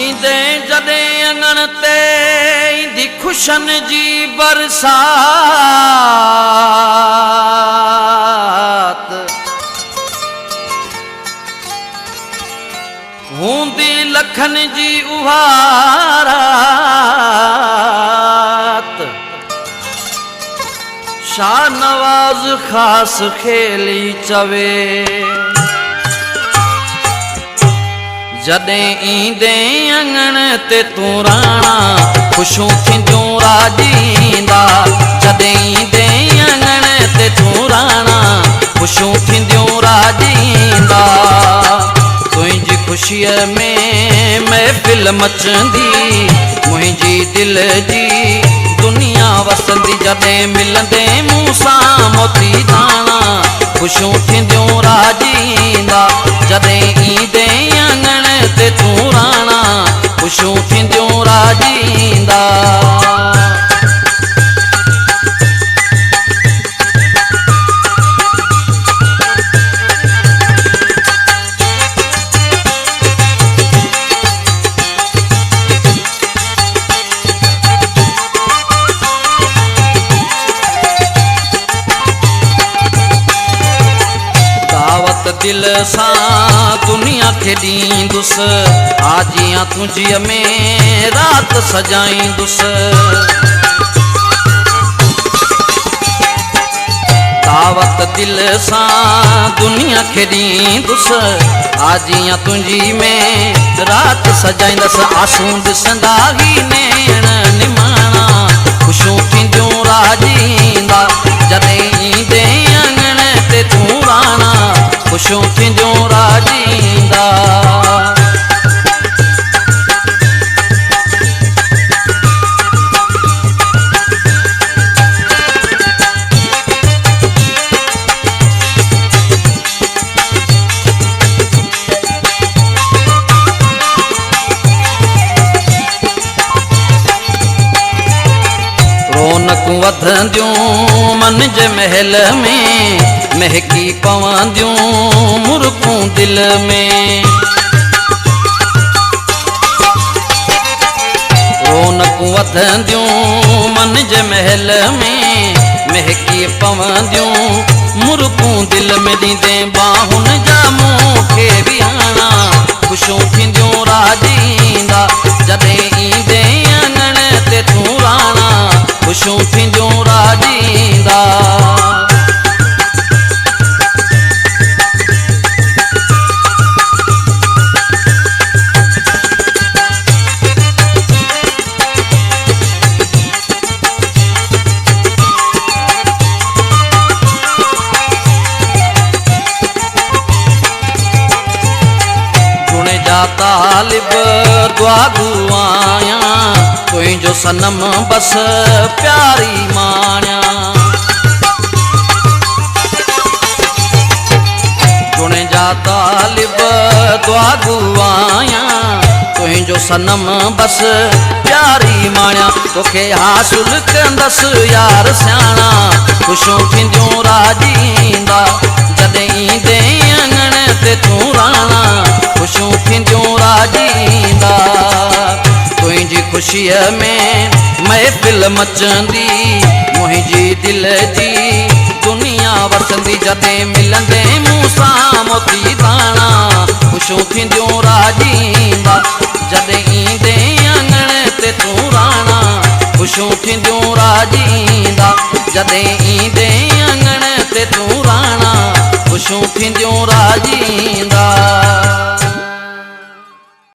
ईंदे जॾहिं अङण ते ईंदी खुशनि जी बरसात हूंदी लखनि जी उहारात शाहनवाज़ ख़ासि खेली चवे जॾहिं ईंदे अङण ते तूं राणा ख़ुशियूं थींदियूं राॼींदा जॾहिं ईंदे अङण ते तूं राणा ख़ुशियूं थींदियूं राॼींदा तुंहिंजी ख़ुशीअ में महफ़िल मचंदी मुंहिंजी दिल जी दुनिया वसंदी जॾहिं मिलंदे मूं सां मोती दाणा ख़ुशियूं थींदियूं राॼींदा जॾहिं ईंदे अङण ते तूं राणा ख़ुशियूं थींदियूं राॼींदा दिल सां दुनिया खे ॾींदुसि आजियां तुंहिंजीअ में राति सजाईंदुसि दावत दिल सां दुनिया खे ॾींदुसि आजियां तुंहिंजी में राति सजाईंदुसि आसूं ॾिसंदा ही नेण निमाणा ख़ुशियूं थींदियूं राॼींदा जॾहिं ईंदे अङण ते तूं राणा ख़ुशियूं थींदियूं राॼींदा रौनकूं वधंदियूं मन जे महल में महकी पवंदियूं मुर्कूं दिल में रौनकूं वधंदियूं मन जे महल में महकी पवंदियूं मुर्कूं दिल में ॾींदे बाहुनि जा मूंखे बि आणा ख़ुशियूं थींदियूं राॼींदा जॾहिं ईंदे अङण ते तूं राणा ख़ुशियूं थींदियूं राॼींदा तालिब दुआ दुआयां तुंहिंजो सनम बस प्यारी माणिया गुण जा तालिब दुआ दुआयां तुंहिंजो सनम बस प्यारी माणिया तोखे हासिल कंदसि यार सियाणा ख़ुशियूं थींदियूं राॼींदा जॾहिं ईंदे अङण ते तूं राणा ख़ुशियूं थींदियूं राॼींदा तुंहिंजी ख़ुशीअ में महफ़िल मचंदी मुंहिंजी दिल जी दुनिया वसंदी जॾहिं मिलंदे मूं सां मोती दाणा ख़ुशियूं थींदियूं राॼींदा